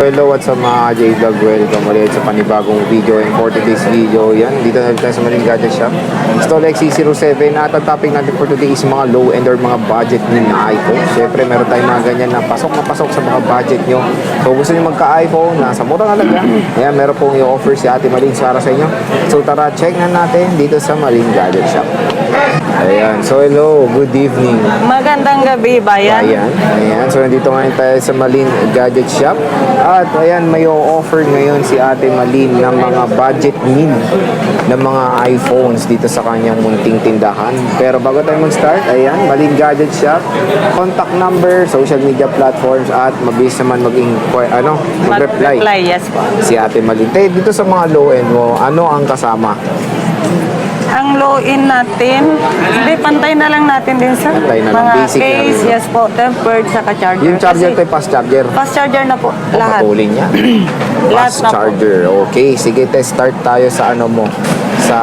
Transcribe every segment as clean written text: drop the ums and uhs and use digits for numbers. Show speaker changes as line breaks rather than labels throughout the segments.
Hello, what's up mga J-Vlog? Welcome ulit sa panibagong video and for today's video. Yan, dito na tayo sa Maling Gadget Shop. Stall XC07 at ang topic natin for today is mga low-end or mga budget nyo na iPhone. Siyempre, meron tayong mga ganyan na pasok sa mga budget nyo. So, gusto nyo magka-iPhone na sa murang halaga. Ayan, meron pong i-offer si Ate Maling para sa inyo. So, tara, check na natin dito sa Maling Gadget Shop. Ayan, so hello, good evening.
Magandang gabi, bayan.
Ayan, so nandito ngayon tayo sa Maling Gadget Shop. At ayan, may offer ngayon si Ate Malin ng mga budget meal ng mga iPhones dito sa kanyang munting tindahan. Pero bago tayo mag-start, ayan, Maling Gadget Shop, contact number, social media platforms, at mabilis naman mag-reply.
Yes po.
Si Ate Malin. Dito sa mga low-end mo, ano ang kasama?
Ang low-in natin, hindi, pantay na lang natin din sa
Pantay na lang,
mga
basic na
case,
rin.
yes po, tempered, saka charger.
Yung charger
Kasi
tayo, fast charger.
fast charger na po, lahat.
Patulin niya.
Lahat
Fast
na po.
charger. Okay, sige, test start tayo sa ano mo. Sa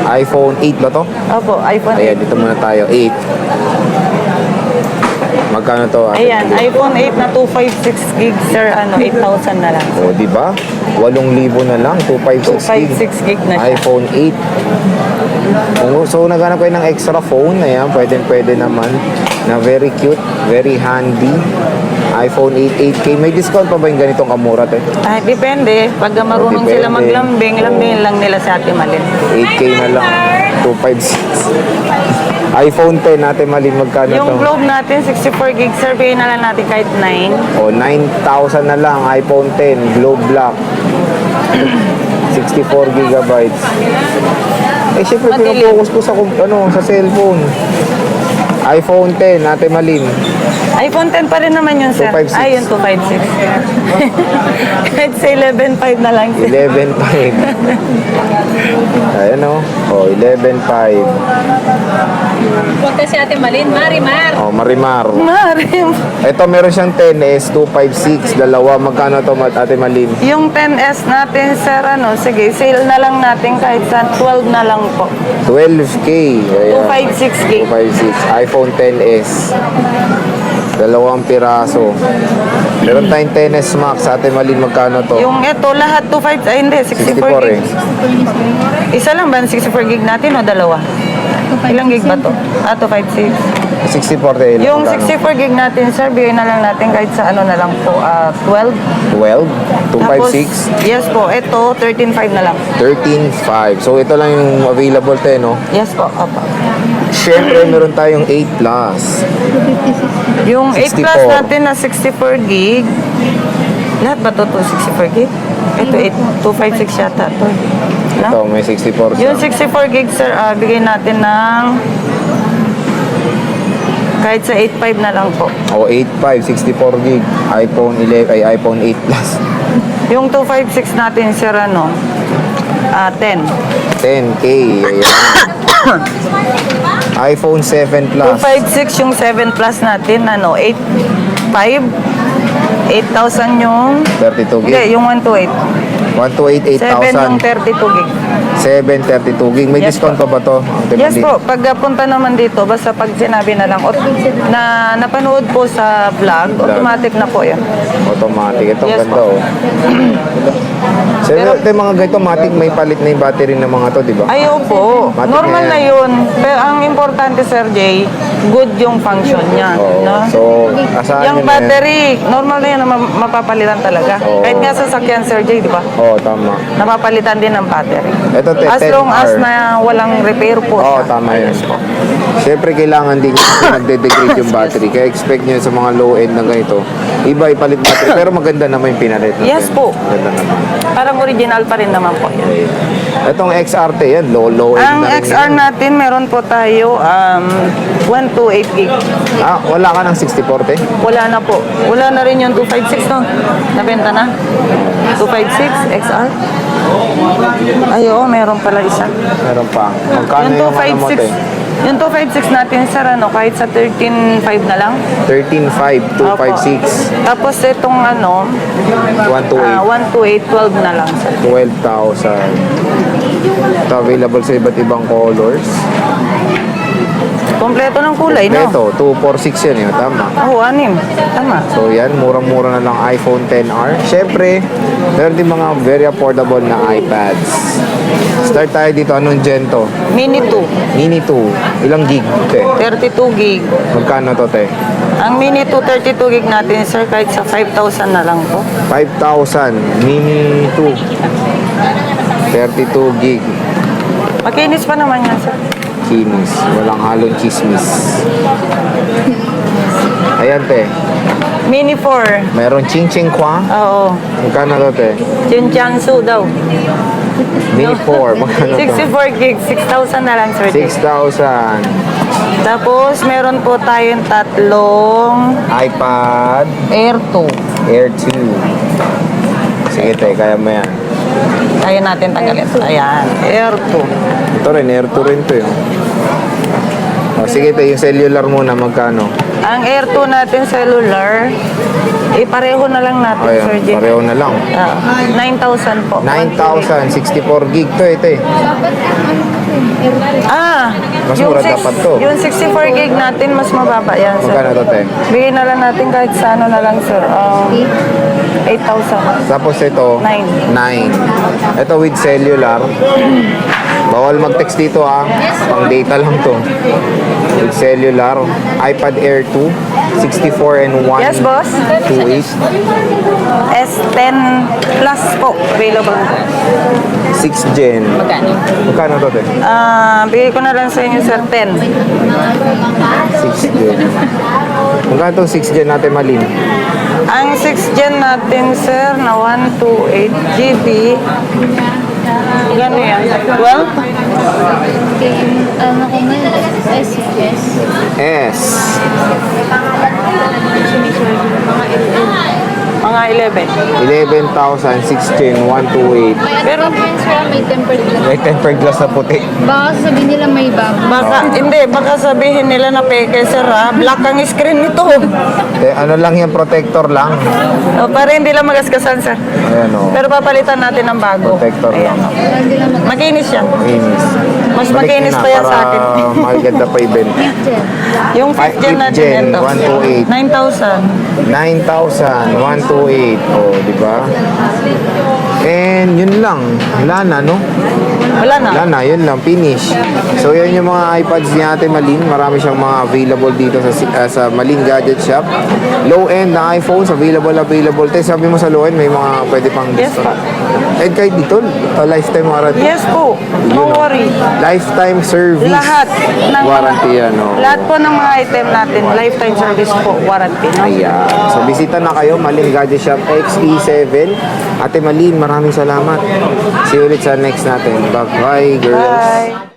iPhone 8 ba to?
Opo, iPhone
Ayan,
8.
dito muna tayo. 8. Magkano to?
Ayan, iPhone 8 na 256 gig, sir, 8,000 na lang.
O, di ba? 8,000 na lang. 256 gig.
256 gig na siya.
iPhone 8. So, naghanap kayo ng extra phone. Ayan, pwede naman. Na very cute, very handy. iPhone 8, 8K. May discount pa ba yung ganitong kamura, te?
Ay, depende. Pag marunong sila
Depende.
maglambing, lambing lang nila sa Ate Malin.
8K na lang. 256. iPhone 10 natin Malin, magkano
Yung
to?
globe natin, 64 gig, sir, bigyan na lang natin kahit 9.
O, 9,000 na lang. iPhone 10, Globe Black. 64 gigabytes. Eh, syempre,
Madilim.
pinapokus ko sa cellphone. iPhone 10, Ate Malin.
iPhone 10 pa rin naman yun, sir.
256.
Ay, yun, 256. Kahit sa 11.5 na lang, sir.
11.5. Ayan o. O, 11.5.
Punta si Ate Malin, Marimar.
O, Marimar.
Marim.
Ito, meron siyang 10S, 256. Dalawa. Magkano to, Ate Malin?
Yung 10S natin, sir, sige, sale na lang natin kahit sa 12 na lang po.
12K. Ayan.
256 gig.
256. iPhone 10s. Dalawang piraso. Meron tayong 10s Max. Ate Malin, magkano to?
Yung ito, lahat 25, ay hindi, 64
64
gig.
eh.
Isa lang ba, 64 gig natin o dalawa? Ilang gig ba to? 256.
64 tayo.
Yung 64 gig natin, sir, bigay na lang natin kahit sa ano na lang po, 12.
12?
Tapos,
256?
yes po, ito, 13.5 na lang.
13.5. So, ito lang yung available tayo, no?
Yes po, opo.
Siyempre, meron tayong 8 Plus.
Yung 8 Plus
64.
natin na 64 gig, lahat ba to 64 gig? Ito, 256 yata to.
Ito,
No?
may 64 siya.
Yung 64 gig, sir, bigay natin ng kahit sa 8.5 na lang po.
O, 8.5, 64 gig. iPhone 11, ay iPhone 8 Plus.
Yung 256 natin, sir, 10.
10K. Ayan. iPhone 7 Plus.
256 yung 7 Plus natin, 8.5. 8,000 yung...
32
Hindi,
gig.
yung 128.
128,
7 yung
8,000.
32 gig.
732 gig. May
Yes
discount pa ba to? Ate
Yes
Malin?
po, pag punta naman dito, basta pag sinabi na lang, na napanood po sa vlog, automatic na po yan.
Automatic. Ito
Yes,
ganda
po.
oh. So, ito yung mga ganito, matic may palit na yung battery ng mga to, di ba?
Ayaw po,
Matik
normal
na
na
yan.
yun. Pero ang importante, Sir Jay, good yung function niya.
Oo.
No?
So, asahan
Yung
nyo na yan.
battery, normal na yun na mapapalitan talaga.
Oo.
Kahit nga sa sakyan, Sir Jay, di ba?
Oo, tama.
Napapalitan din ng battery.
Ito,
As
10
long as
hour.
na walang repair po
Oo,
siya.
tama yun. Siyempre, kailangan din yung nagde-degrade yung battery. Kaya expect nyo sa mga low-end na ganito, iba ipalit battery. Pero maganda naman yung pinalit natin.
Yes po.
Maganda naman.
Parang original pa rin naman po yan.
Okay. Itong XRT, yan, low-end
Ang
na rin.
XR
yan.
natin, meron po tayo 128 gig.
Ah, wala ka ng 64,
Wala na po. Wala na rin yung 256, no? Nabenta na? 256 XR? Ay, oo, meron pala isa.
Meron pa. Magkano
Yung
yung ano mo, te?
256, yung 256 natin, sir, kahit sa 13.5 na lang.
13.5, 256,
Tapos itong
128.
128, 12 na lang, sir.
12,000. Ito available sa iba't ibang colors.
Kompleto ng kulay, no?
Ito, 246 yan, tama.
Oo, 6. Tama.
So yan, murang-mura na lang iPhone XR. Syempre, meron din mga very affordable na iPads. Start tayo dito, anong gen to?
Mini 2,
Mini 2, ilang gig? Te?
32 gig.
Magkano to, te?
Ang Mini 2, 32 gig natin, sir, kahit sa 5,000 na lang po.
5,000, Mini 2. 32 gig.
Makinis pa naman yan, sir.
Kinis, walang halong chismis. Ayan, te.
Mini 4.
Meron ching-ching kwa.
Oo.
Magkano to, te?
Chinchangsu daw.
Mini 4, magkano to?
64 gig, 6,000 na lang, sir.
6,000.
Tapos, meron po tayong tatlong
iPad
Air 2.
Air 2. Sige, te, kaya mo yan.
Kaya natin tanggalin. Ayan, Air 2.
Ito rin, Air 2 rin to yun. O, sige, te, yung cellular muna, magkano?
Ang Air 2 natin cellular, pareho na lang natin,
Ayan,
Sir Jim.
pareho na lang.
9,000 po.
9,000, 64 gig to, ito eh. Mas mura dapat to.
Yung 64 gig natin, mas mababa yan, sir.
Magkano to, te?
Bigyan na lang natin kahit sa ano na lang, sir. 8,000.
Tapos ito, 9. Ito with cellular. Bawal mag-text dito pang data lang to. With cellular, iPad Air 2, 64 and 1.
Yes, boss.
28.
S10 Plus po, available.
6 Gen. Magkano to, te?
Bigay ko na lang sa inyo, sir, 10.
6 Gen. Magkano itong 6 Gen natin, Malin?
Ang 6 Gen natin, sir, na 128 GB. Gano'n yan? 12?
Ano ko ngayon? SCS.
S.
Mga 11.
11,000, 6 Gen, 128.
Pero may tempered glass.
May tempered glass na puti.
Baka sabihin nila may bago.
Baka sabihin nila na peke, sir, ha? Black ang screen nito.
Ano lang yan, protector lang.
Para hindi lang magaskasan, sir.
Ayan o.
Pero papalitan natin ng bago.
Protector
Ayan.
lang.
Hindi lang
Makinis yan.
Inis.
Mas makinis pa yan sa akin.
Para maganda pa ibenta.
Yung 5th gen natin
Gen,
ito.
128.
9,000.
9,000, 128. O, di ba? And yun lang. Wala na, no?
Wala na.
Wala na, yun lang. Finish. So, yun yung mga iPads ni Ate Malin. Marami siyang mga available dito sa Malin Gadget Shop. Low-end na iPhones, available. Te, sabi mo sa low-end, may mga pwede pang
Yes,
discount. And kahit dito, lifetime warranty.
Yes po. No worry.
Lifetime service.
Lahat ng
warranty yan, no?
Lahat po ng mga item natin, lifetime service po, warranty. No?
Ayan. So, bisita na kayo, Malin Gadget Shop XE7. Ate Malin, maraming salamat. See you ulit sa next natin. Bye-bye, girls.
Bye.